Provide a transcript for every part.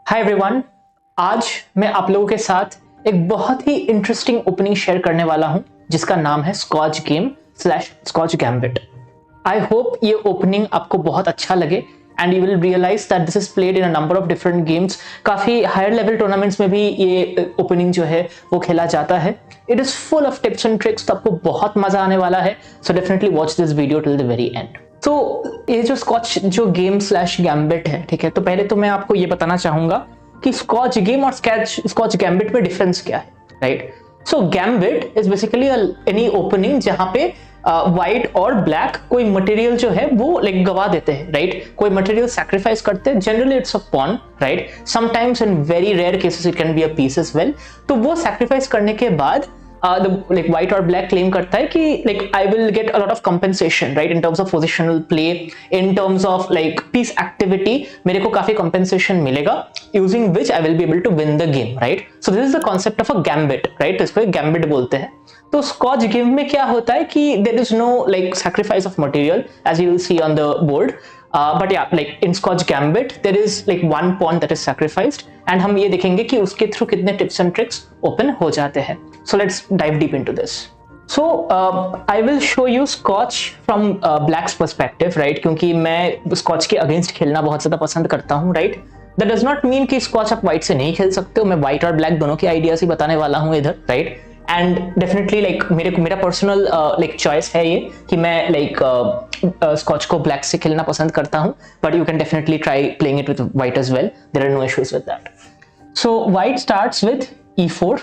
Hi everyone, आज मैं आप लोगों के साथ एक बहुत ही इंटरेस्टिंग ओपनिंग शेयर करने वाला हूं जिसका नाम है scotch game slash scotch gambit. I hope ये ओपनिंग आपको बहुत अच्छा लगे and you will realise that this is played in a number of different games. काफी हायर लेवल टूर्नामेंट्स में भी ये ओपनिंग जो है वो खेला जाता है। It is full of tips and tricks, तो आपको बहुत मजा आने वाला है। So definitely watch this video till the very and. तो ये जो स्कॉच जो गेम स्लैश गैम्बिट है, ठीक है, तो पहले तो मैं आपको ये बताना चाहूंगा कि स्कॉच गेम और स्कॉच गैम्बिट में डिफरेंस क्या है, right. So gambit is basically any opening जहां पे व्हाइट और ब्लैक कोई मटेरियल जो है वो लाइक गवा देते हैं, राइट। कोई मटेरियल सैक्रिफाइस करते हैं, generally it's a pawn, right. Sometimes in very rare cases it can be a piece as well. तो वो सैक्रिफाइस करने के बाद like white और black claim करता है कि like I will get a lot of compensation, right, in terms of positional play, in terms of like piece activity, मेरे को काफी compensation मिलेगा, using which I will be able to win the game, right. So this is the concept of a gambit, right. इसको एक gambit बोलते हैं। तो scotch game में क्या होता है कि there is no like sacrifice of material as you will see on the board. But yeah, like in Scotch Gambit, there is like one pawn that is sacrificed, and हम ये देखेंगे कि उसके थ्रू कितने tips and tricks open हो जाते हैं। So let's dive deep into this. So I will show you Scotch from Black's perspective, right? क्योंकि मैं Scotch के अगेंस्ट खेलना बहुत ज़्यादा पसंद करता हूँ, right? That does not mean कि Scotch आप White से नहीं खेल सकते हो। मैं White और Black दोनों के आइडियाज ही बताने वाला हूँ इधर, right? एंड डेफिनेटली लाइक मेरा पर्सनल लाइक चॉइस है ये कि मैं लाइक स्कॉच को ब्लैक से खेलना पसंद करता हूँ, but you can definitely try playing it with white as well. There are no issues with that. So white starts with E4,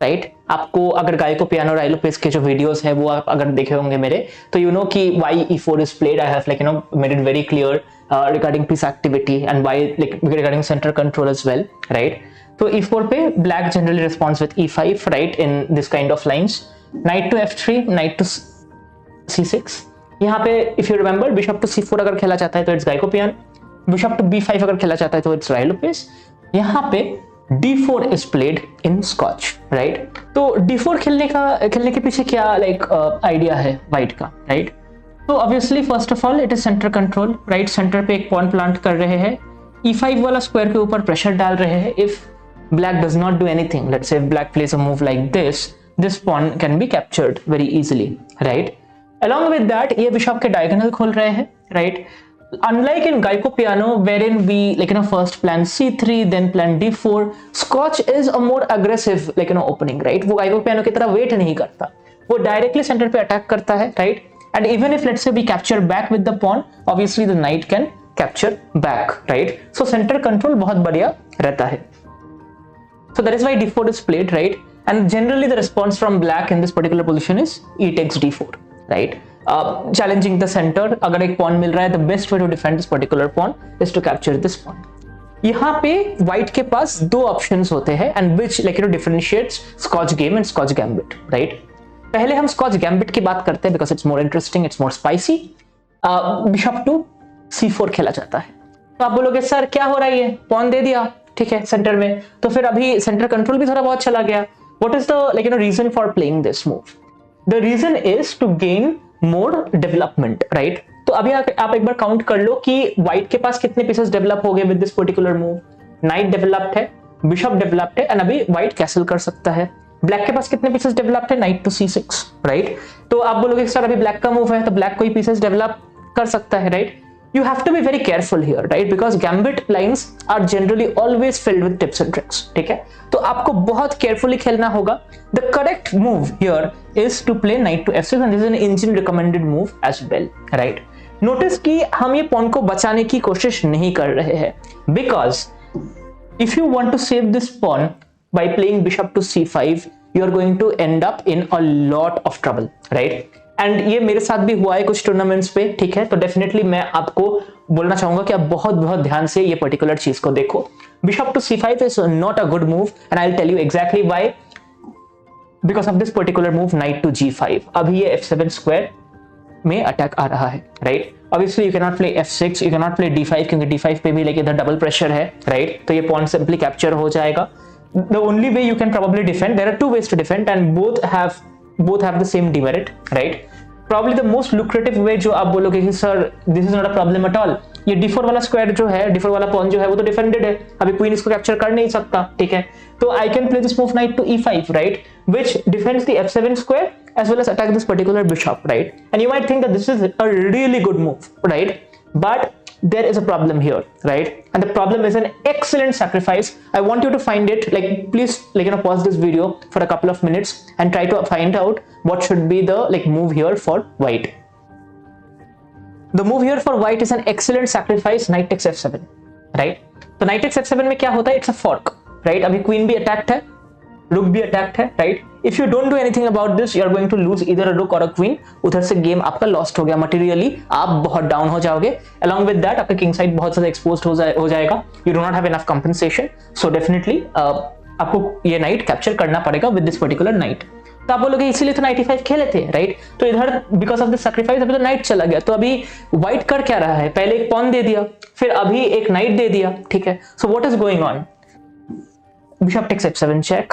right. आपको अगर गायको पियानो राइलोपेस के जो वीडियोस है वो आप अगर देखे होंगे मेरे, तो यू नो कि why E4 is played. I have like you know made it very clear regarding piece activity and why like regarding centre control as well, right. तो E4 पे black generally responds with E5, right, in this kind of lines. Knight to F3, knight to C6. यहाँ पे if you remember bishop to C4 अगर खेला जाता है तो it's गायको-पियानो, bishop to B5 अगर खेला जाता है तो it's राइलोपेस। यहाँ पे D4 is played in Scotch, right? तो D4 खेलने के पीछे क्या like आइडिया है व्हाइट का, right? तो obviously first of all it is center control, right? Centre पे एक पॉन प्लांट कर रहे हैं, E5 वाला स्क्वायर के ऊपर प्रेशर डाल रहे हैं। If black does not do anything, let's say if black plays a move like this pawn can be captured very easily, right. Along with that ये bishop के diagonal खोल रहे हैं, right. Unlike in गायको piano wherein we like you know first plan C3 then plan D4, Scotch is a more aggressive like you know opening, right. वो गायको piano की तरह wait नहीं करता, वो directly center पे attack करता है, right. And even if let's say we capture back with the pawn, obviously the knight can capture back, right. So center control बहुत बढ़िया रहता है। So that is why D4 is played, right? And generally the response from black in this particular position is E takes D4, right? Challenging the center. अगर एक pawn मिल रहा है, the best way to defend this particular pawn is to capture this pawn. यहाँ पे white के पास दो options होते हैं and which like you know differentiates Scotch game and Scotch gambit, right? पहले हम Scotch gambit की बात करते हैं because it's more interesting, it's more spicy. Bishop to C4 खेला जाता है। तो आप बोलोगे सर क्या हो रहा है, pawn दे दिया, ठीक है, सेंटर में, तो फिर अभी सेंटर कंट्रोल भी थोड़ा बहुत चला गया। What is the like you know reason for playing this move? The reason is to gain more development, right? तो अभी आप एक बार काउंट कर लो कि व्हाइट के पास कितने पीसेस डेवलप हो गए with this particular move. Knight developed है, बिशप डेवलप्ड है, एंड अभी व्हाइट कैसल कर सकता है। ब्लैक के पास कितने पीसेस डेवलप्ड है? Knight to C6, right. तो आप बोलोगे सर अभी ब्लैक का मूव है तो ब्लैक कोई पीसेस डेवलप कर सकता है, right. You have to be very careful here, right? Because gambit lines are generally always filled with tips and tricks. ठीक है, तो आपको बहुत carefully खेलना होगा। The correct move here is to play knight to F6, and this is an engine recommended move as well, right? Notice कि हम ये pawn को बचाने की कोशिश नहीं कर रहे हैं, because if you want to save this pawn by playing bishop to C5, you are going to end up in a lot of trouble, right? And ये मेरे साथ भी हुआ है कुछ टूर्नामेंट्स पे, ठीक है। तो डेफिनेटली मैं आपको बोलना चाहूंगा कि आप बहुत ध्यान से ये पर्टिकुलर चीज को देखो। Bishop to C5 is not a good move and I will tell you exactly why. Because of this particular move knight to G5, अभी ये F7 स्क्वायर में अटैक आ रहा है, right. Obviously you can not play F6, you can not play D5 क्योंकि D5 पे भी like इधर double pressure है, राइट। तो ये पॉन सिंपली कैप्चर हो जाएगा। The only way you can probably defend, there are two ways to defend and both have the same demerit, right? Probably the most lucrative way जो आप बोलोगे कि sir this is not a problem at all, ये d4 वाला square जो है, d4 वाला pawn जो है वो तो डिफेंडेड है, अभी क्वीन इसको कैप्चर कर नहीं सकता, ठीक है। तो I can play this move knight to e5, right, which defends the f7 square as well as attack this particular bishop, right? And you might think that this is a really good move, right? But there is a problem here, right? And the problem is an excellent sacrifice. I want you to find it, like, please, like, pause this video for a couple of minutes and try to find out what should be the move here for white. The move here for white is an excellent sacrifice, knight takes f7, right? तो knight takes f7 में क्या होता है? It's a fork, right? अभी queen भी attacked है, रुक भी अटैक्ड है, right. If you don't do anything about this, you are going to lose इधर अ रुक और अ क्वीन, उधर से गेम आपका लॉस्ट हो गया मटेरियली, आप बहुत डाउन हो जाओगे। अलॉन्ग विद दैट आपका किंग साइड बहुत ज्यादा एक्सपोज्ड हो जाएगा, you do not have enough compensation, so definitely आपको ये नाइट कैप्चर करना पड़ेगा विद दिस पर्टिकुलर नाइट। तो आप बोलोगे इसीलिए तो 95 खेले थे, राइट? तो इधर बिकॉज ऑफ द सैक्रिफाइस अभी तो नाइट चला गया, तो अभी व्हाइट कर क्या रहा है? पहले एक पॉन दे दिया, फिर अभी एक नाइट दे दिया, ठीक है। So what is going on? Bishop takes f7 check,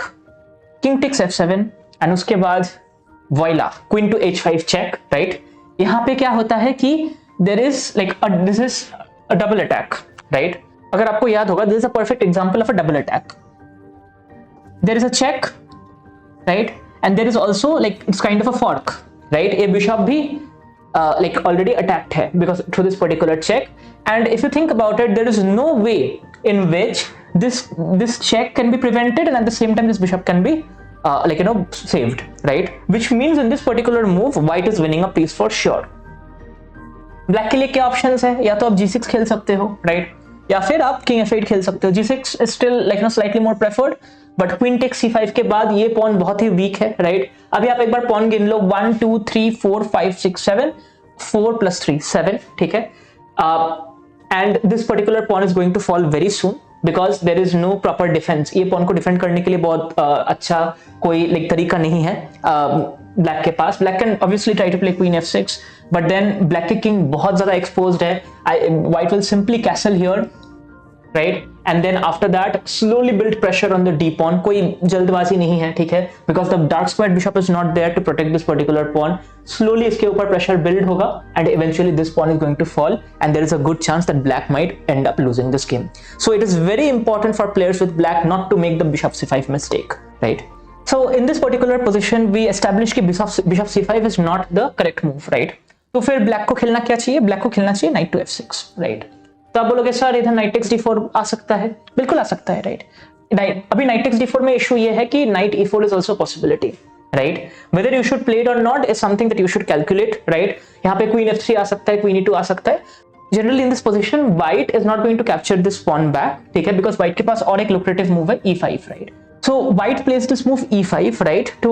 king takes f7 and उसके बाद voila queen to h5 check, right. यहां पे क्या होता है कि there is this is a double attack, right. अगर आपको याद होगा, this is a perfect example of a double attack. There is a check, right, and there is also it's kind of a fork, right. ये bishop भी already attacked है because through this particular check, and if you think about it, there is no way in which this check can be prevented and at the same time this bishop can be saved, right? Which means in this particular move white is winning a piece for sure. Black के लिए क्या options है? या तो आप g6 खेल सकते हो, right? या फिर आप king f8 खेल सकते हो। g6 is still slightly more preferred, but queen takes c5 के बाद ये pawn बहुत ही weak है, right? अभी आप एक बार pawn गिन लो, 1 2 3 4 5 6 7, 4 plus 3 7, ठीक है। And this particular pawn is going to fall very soon because there is no proper defense. ये pawn को defend करने के लिए बहुत अच्छा कोई तरीका नहीं है black के पास। Black can obviously try to play queen f6, but then black के king बहुत ज़्यादा exposed है। White will simply castle here, right? And then after that slowly build pressure on the d pawn. कोई जल्दबाजी नहीं है, ठीक है, because the dark squared bishop is not there to protect this particular pawn. Slowly इसके ऊपर pressure build होगा and eventually this pawn is going to fall and there is a good chance that black might end up losing this game. So it is very important for players with black not to make the bishop c5 mistake, right? So in this particular position we establish कि bishop c5 is not the correct move, right? तो फिर black को खेलना क्या चाहिए? black को खेलना चाहिए knight to f6, right? तो आप बोलोगे सर इधर knight takes d4 आ सकता है, बिल्कुल आ सकता है, राइट। अभी knight takes d4 में इशू ये है कि knight e4 is also a possibility, right? Whether you should play it or not is something that you should calculate, right? यहाँ पे queen f3 आ सकता है, queen e2 आ सकता है। Generally in this position white is not going to capture this pawn back, ठीक है, because white के पास और एक lucrative move है e5, right? So white plays this move e5, right, to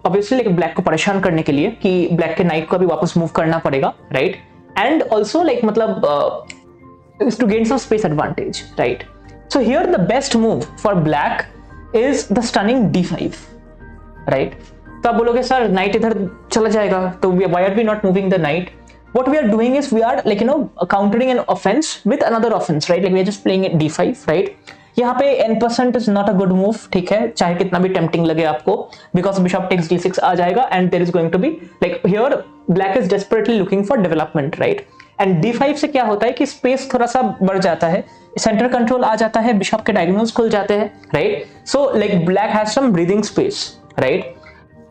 obviously black को परेशान करने के लिए कि black के knight को अभी वापस move करना पड़ेगा, right? And also is to gain some space advantage, right? So here the best move for black is the stunning d5, right? तो आप बोलोगे सर knight इधर चला जाएगा, तो why are we not moving the knight? What we are doing is we are countering an offense with another offense, right? We are just playing it d5, right? यहाँ पे n% is not a good move, ठीक है, चाहे कितना भी tempting लगे आपको, because bishop takes d6 आ जाएगा and there is going to be here black is desperately looking for development, right? And d5 से क्या होता है कि स्पेस थोड़ा सा बढ़ जाता है, सेंटर कंट्रोल आ जाता है, बिशप के डायगोनल्स खुल जाते हैं, right? So black has some breathing space, right?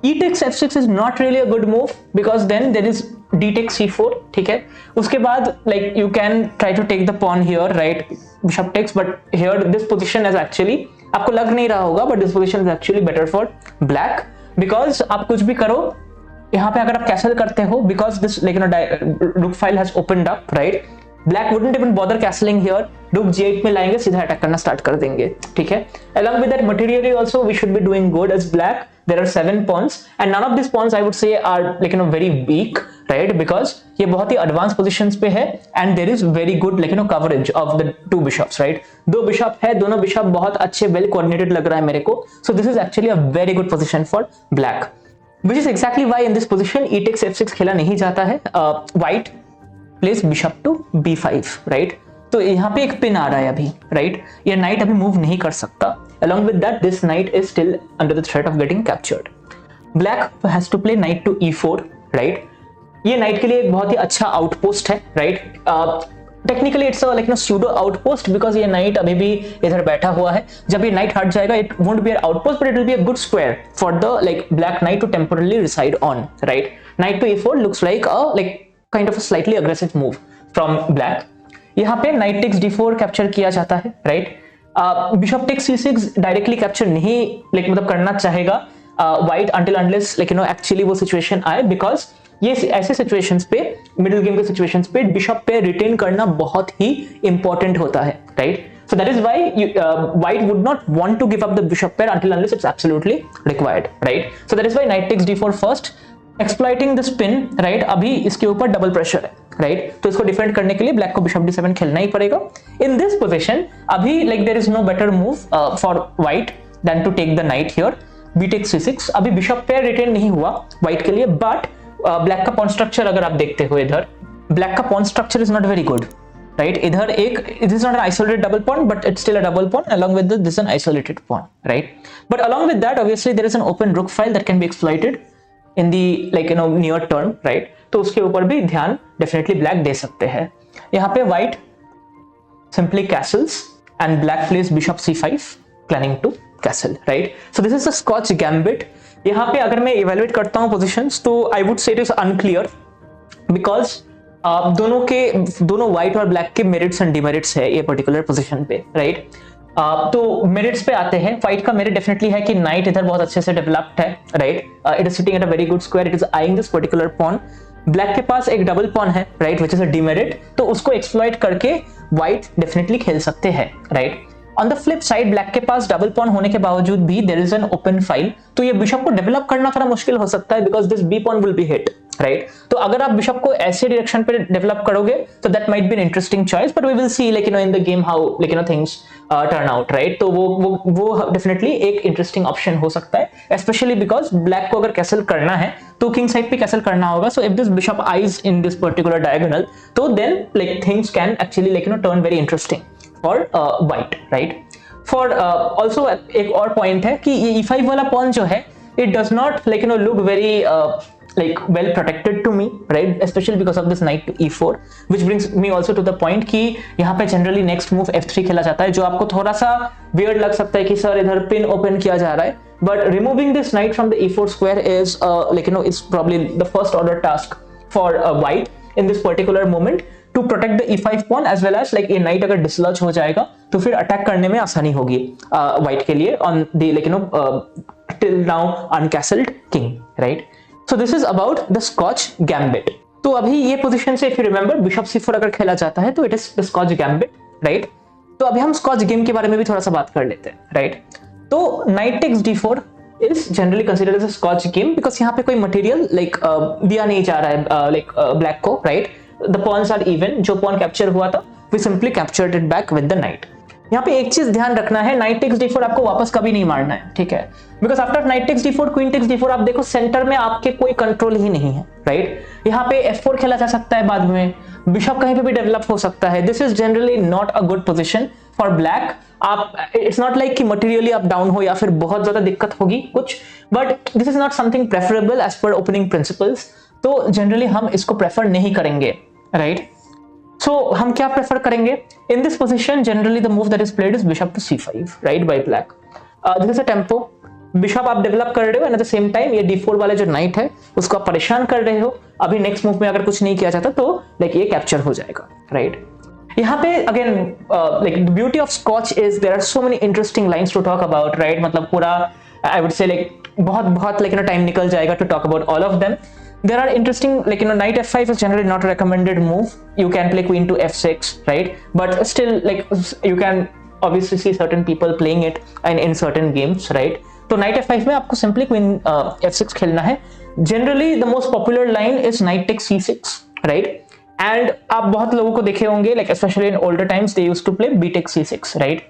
e takes f6 is not really a good move because then there is d takes c4, ठीक है। उसके बाद you can try to take the pawn here, right? bishop takes, but here this position is actually, आपको लग नहीं रहा होगा, but this position is actually better for black because आप कुछ भी करो यहाँ पे अगर आप कैसल करते हो, because this rook file has opened up, right? Black wouldn't even bother castling here. Rook g8 में लाएंगे, सीधा अटैक करना स्टार्ट कर देंगे, ठीक है। Along with that, materially also we should be doing good as black. There are 7 pawns and none of these pawns I would say are very weak, right? Because ये बहुत ही advanced positions पे है and there is very good coverage of the two bishops, right? दो bishop है, दोनों bishop बहुत अच्छे well coordinated लग रहा है मेरे को, so this is actually a very good position for black. Which is exactly why in this position e takes f6 खेला नहीं जाता है। white plays bishop to b5, right? तो यहाँ पे एक पिन आ रहा है अभी, right? ये knight अभी मूव नहीं कर सकता। Along with that, this knight is still under the threat of getting captured. Black has to play knight to e4, right? ये knight के लिए एक बहुत ही अच्छा आउटपोस्ट है, right? Technically it's like no pseudo outpost because ये knight अभी भी इधर बैठा हुआ है. जब ये नाइट हट जाएगा it won't be an outpost but it will be a good square for the like black knight to temporarily reside on. Right, knight to e4 looks like a like kind of a slightly aggressive move from black. यहाँ पे knight takes d4 capture किया जाता है. Right, bishop takes c6 directly capture नहीं like मतलब करना चाहेगा white until unless like you know actually वो सिचुएशन आए, बिकॉज ये ऐसे सिचुएशंस पे मिडिल गेम के सिचुएशंस पे बिशप पे रिटेन करना बहुत ही इंपॉर्टेंट होता है. Right, so that is why white would not want to give up the bishop pair until unless it's absolutely required. Right, so that is why knight takes d4 first, exploiting the spin. Right, अभी इसके ऊपर double pressure है. Right, तो इसको defend करने के लिए black को बिशप d7 खेलना ही पड़ेगा. इन दिस पोजीशन अभी like there is no better move for white than to take the knight here. b takes c6, अभी बिशप पेयर रिटेन नहीं हुआ व्हाइट के लिए, बट ब्लैक का पॉन स्ट्रक्चर अगर आप देखते हो इधर ब्लैक का pawn structure is not very good. Right, इधर एक it is not an isolated double pawn but it's still a double pawn along with this an isolated pawn. Right, but along with that obviously there is an open rook file that can be exploited in the like you know near term. Right, तो उसके ऊपर भी ध्यान definitely black दे सकते हैं. यहाँ पे white simply castles and black place bishop c5 planning to castle. Right, so this is the Scotch gambit. यहाँ पे अगर मैं इवेलुएट करता हूँ पोजीशंस तो I would say it is unclear because दोनों व्हाइट और ब्लैक के मेरिट्स एंड डिमेरिट्स है ये पर्टिकुलर पोजीशन पे. राइट, तो मेरिट्स पे आते हैं. व्हाइट का मेरिट डेफिनेटली है कि नाइट इधर बहुत अच्छे से डेवलप्ड है. Right, it is sitting at a very good square, it is eyeing this particular pawn. Black के पास एक डबल पॉन है. Right, which is a demerit, तो उसको एक्सप्लॉइट करके व्हाइट डेफिनेटली खेल सकते हैं. Right, on the flip side black के पास डबल पॉन होने के बावजूद भी there is an open file, तो ये बिशप को डेवलप करना थोड़ा मुश्किल हो सकता है because this b pawn will be hit. Right, तो अगर आप बिशप को ऐसे डायरेक्शन पे डेवलप करोगे तो that might be an interesting choice, but we will see like you know in the game how like you know things turn out. Right, तो वो डेफिनेटली एक इंटरेस्टिंग ऑप्शन हो सकता है, स्पेशली बिकॉज ब्लैक को अगर कैसल करना है तो किंग साइड पे कैसल करना होगा. So if this bishop eyes in this particular diagonal तो then like things can actually like you know turn very interesting for white. Right, for also एक और पॉइंट है कि ये e5 वाला पॉन जो है it does not like you no look very like well protected to me, right, especially because of this knight to e4, which brings me also to the point कि यहाँ पे generally next move f3 खेला जाता है, जो आपको थोड़ा सा weird लग सकता है कि सर इधर पिन ओपन किया जा रहा है, but removing this knight from the e4 square is like you know it's probably the first order task for white in this particular moment to protect the e5 pawn as well as like ये knight अगर dislodge हो जाएगा तो फिर attack करने में आसानी होगी white के लिए on the like you know till now uncastled king. Right, so this is about the Scotch gambit. तो अभी ये पोजीशन से if you remember bishop c4 अगर खेला जाता है तो it is the Scotch gambit. Right, तो अभी हम Scotch गेम के बारे में भी थोड़ा सा बात कर लेते हैं. Right, तो knight takes d4 is generally considered as a Scotch game because यहाँ पे कोई मटेरियल लाइक दिया नहीं जा रहा है लाइक ब्लैक को. Right, the pawns are even, जो पॉन कैप्चर हुआ था we simply captured it back with the knight. यहाँ पे एक चीज ध्यान रखना है, नाइट टेक्स d4 आपको वापस कभी नहीं मारना है. ठीक है, because after knight takes d4 queen takes d4 आप देखो सेंटर में आपके कोई कंट्रोल ही नहीं है. राइट, यहाँ पे f4 खेला जा सकता है बाद में, बिशप कहीं पे भी डेवलप हो सकता है. This is generally not a good position for black. आप इट्स नॉट लाइक कि मटेरियली आप डाउन हो या फिर बहुत ज्यादा दिक्कत होगी कुछ, but this is not something preferable as per opening principles. तो जनरली हम इसको प्रेफर नहीं करेंगे. राइट, so हम क्या प्रेफर करेंगे in this position? Generally the move that is played is bishop to c5, right, by black. This is a tempo. Bishop आप develop कर रहे हो and at the same time ये d4 वाला जो नाइट है उसको आप परेशान कर रहे हो. अभी नेक्स्ट मूव में अगर कुछ नहीं किया जाता तो लाइक ये कैप्चर हो जाएगा. राइट, यहाँ पे again like the beauty of Scotch is there are so many interesting lines to talk about. Right, मतलब पूरा आई वुड से लाइक बहुत लाइक टाइम निकल जाएगा to talk about all of them. There are interesting, like you know, knight f5 is generally not a recommended move. You can play queen to f6, right? But still, like you can obviously see certain people playing it and in certain games, right? तो knight f5 में आपको simply queen f6 खेलना है. Generally, the most popular line is knight takes c6, right? And आप बहुत लोगों को देखे होंगे, like especially in older times, they used to play b takes c6, right?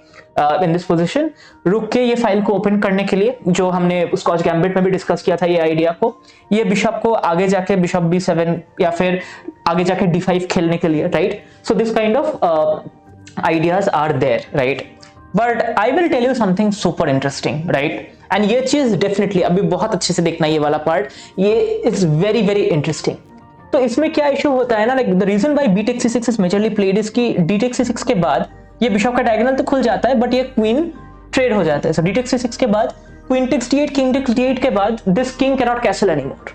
In this position, रुक के ये फाइल को ओपन करने के लिए जो हमने स्कॉच गैम्बिट में भी डिस्कस किया था ये आइडिया को, ये बिशप को आगे जाके बिशप b7 या फिर आगे जाके d5 खेलने के लिए. Right, so this kind of ideas are there. Right, but I will tell you something super interesting. Right, and ये चीज डेफिनेटली अभी बहुत अच्छे से देखना ये वाला पार्ट, ये इज वेरी वेरी इंटरेस्टिंग. तो इसमें क्या इशू होता है ना, like the reason why b takes c6 is majorly played is कि d takes c6 के बाद ये बिशप का डायगोनल तो खुल जाता है, बट ये क्वीन ट्रेड हो जाता है। सो d takes c6 के बाद queen takes d8, king takes d8 के बाद this king can not castle anymore,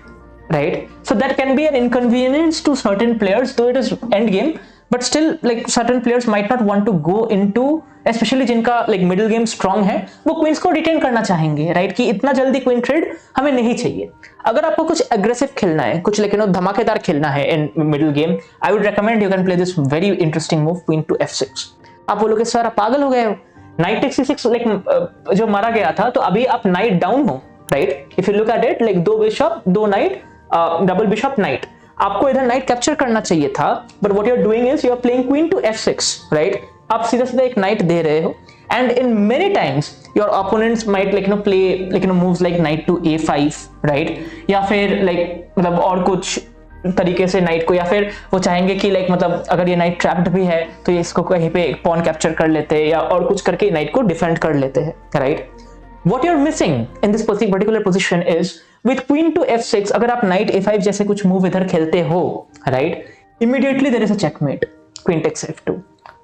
right? So that can be an inconvenience to certain players, though it is end game, but still like certain players might not want to go into, especially जिनका like middle game strong है, वो queen's को retain करना चाहेंगे, right? कि इतना जल्दी queen trade हमें नहीं चाहिए। अगर आपको कुछ एग्रेसिव खेलना है, कुछ लेकिन धमाकेदार खेलना है in middle game, I would recommend you can play this very interesting move queen to f6। आप बोलोगे सर आप पागल हो गए हो, नाइट टेक्स c6 लाइक जो मारा गया था, तो अभी आप नाइट डाउन हो, right? If you look at it, like दो बिशप दो नाइट, डबल बिशप नाइट, आपको इधर नाइट कैप्चर करना चाहिए था, but what you are doing is you are playing queen to f6, right? आप सीधा सीधा एक नाइट दे रहे हो, and in many times your opponents might like play moves like knight to a5, right? या फिर लाइक मतलब और कुछ तरीके से नाइट को, या फिर वो चाहेंगे कि लाइक मतलब अगर ये नाइट ट्रैप्ड भी है तो ये इसको कहीं पे पॉन कैप्चर कर लेते हैं, या और कुछ करके नाइट को डिफेंड कर लेते हैं, right? What you're missing in this particular position is with queen to f6, अगर आप knight a5 जैसे कुछ मूव इधर खेलते हो, right? Immediately there is a checkmate. Queen takes f2.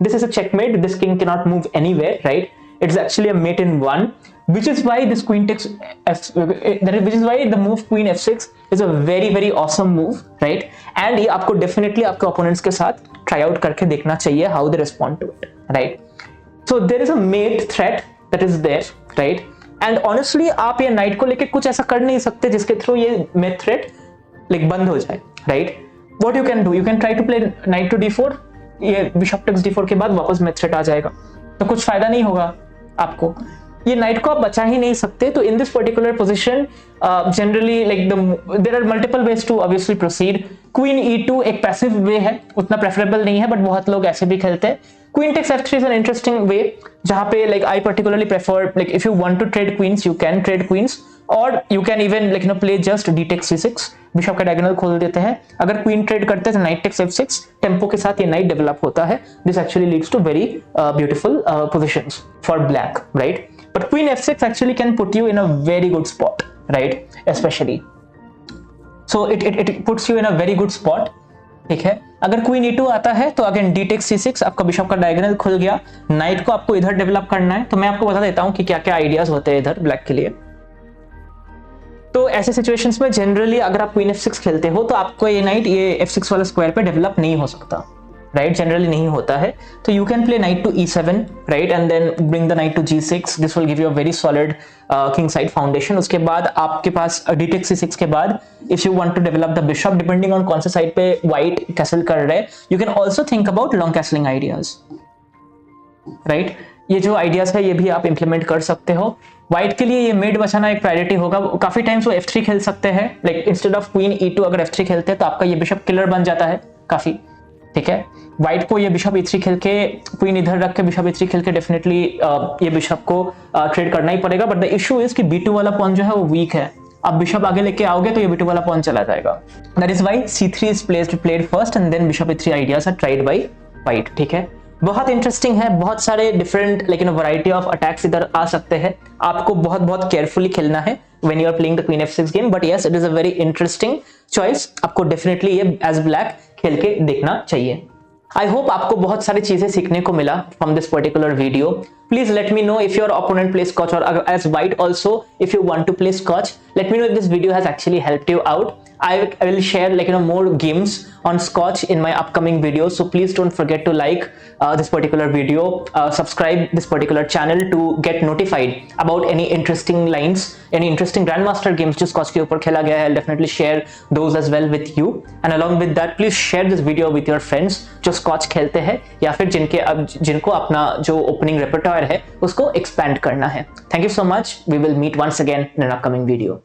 This is a checkmate. This king cannot move anywhere, right? It's actually a mate in one, which is why this queen takes which is why the move queen f6 is a very very awesome move, right? And ये आपको definitely आपके opponents के साथ try out करके देखना चाहिए how they respond to it, right? So there is a mate threat that is there, right? And honestly आप ये नाइट को लेके कुछ ऐसा कर नहीं सकते जिसके थ्रू ये मेट थ्रेट लाइक बंद हो जाए, right? What you can do, you can try to play knight to d4, ये बिशप टेक्स d4 के बाद वापस मेट थ्रेट आ जाएगा, तो कुछ फायदा नहीं होगा आपको, ये नाइट को आप बचा ही नहीं सकते। तो in this particular position generally like there are multiple ways to obviously proceed. Queen e2 एक पैसिव वे है, उतना प्रेफरेबल नहीं है, बट बहुत लोग ऐसे भी खेलते हैं। Queen takes f3 is an interesting way, जहां पे like I particularly prefer like if you want to trade queens you can trade queens, और you can even like play just d takes c6, bishop का diagonal खोल देते हैं। अगर queen trade करते हैं तो नाइट टेक्स f6, टेम्पो के साथ ये नाइट डेवलप होता है। This actually leads to very beautiful positions for black, right? But queen f6 actually can put you in a very good spot, right? Especially, so it puts you in a very good spot, ठीक है? अगर queen e2 आता है तो again d takes c6, आपका bishop का diagonal खुल गया, नाइट को आपको इधर डेवलप करना है। तो मैं आपको बता देता हूं कि क्या क्या आइडियाज होते हैं इधर ब्लैक के लिए। तो ऐसे सिचुएशंस में जनरली अगर आप क्वीन f6 खेलते हो तो आपको ये नाइट ये f6 वाला स्क्वायर पे डेवलप नहीं हो सकता, राइट? जनरली नहीं होता है। तो you can play knight to e7, right? And then bring the knight to g6, this will give you a very solid king side foundation. उसके बाद आपके पास d takes c6 के बाद if you want to develop the bishop, depending on कौन से side पे white castle कर रहे हैं, you can also think about long castling ideas, right? ये जो आइडियाज है ये भी आप इंप्लीमेंट कर सकते हो। व्हाइट के लिए ये मेड बचाना एक प्रायोरिटी होगा। काफी टाइम्स वो f3 खेल सकते हैं, like instead of queen e2 अगर f3 खेलते हैं तो आपका ये बिशप किलर बन जाता है काफी, ठीक है? व्हाइट को ये बिशप e3 खेल के, क्वीन इधर रख के बिशप e3 खेल के डेफिनेटली ये बिशप को ट्रेड करना ही पड़ेगा। बट द इशू इज कि b2 वाला पॉन जो है वो वीक है, आप बिशप आगे लेके आओगे तो ये b2 वाला पॉन चला जाएगा। That is why c3 is played first and then bishop e3 ideas are tried by white, ठीक है? बहुत इंटरेस्टिंग है, बहुत सारे डिफरेंट लेकिन वैरायटी ऑफ अटैक्स इधर आ सकते हैं। आपको बहुत केयरफुली खेलना है when you are playing the queen f6 game, but yes it is a very interesting choice। आपको डेफिनेटली ये as black खेल के देखना चाहिए। I hope आपको बहुत सारी चीजें सीखने को मिला from this particular video। Please let me know if your opponent plays Scotch, or as white also if you want to play Scotch, let me know if this video has actually helped you out। I will share more games on Scotch in my upcoming videos, so please don't forget to like this particular video, subscribe this particular channel to get notified about any interesting lines, any interesting grandmaster games जो Scotch के ऊपर खेला गया है। I'll definitely share those as well with you, and along with that please share this video with your friends जो Scotch खेलते हैं या फिर जिनको अपना जो opening repertoire है उसको expand करना है। Thank you so much, we will meet once again in an upcoming video।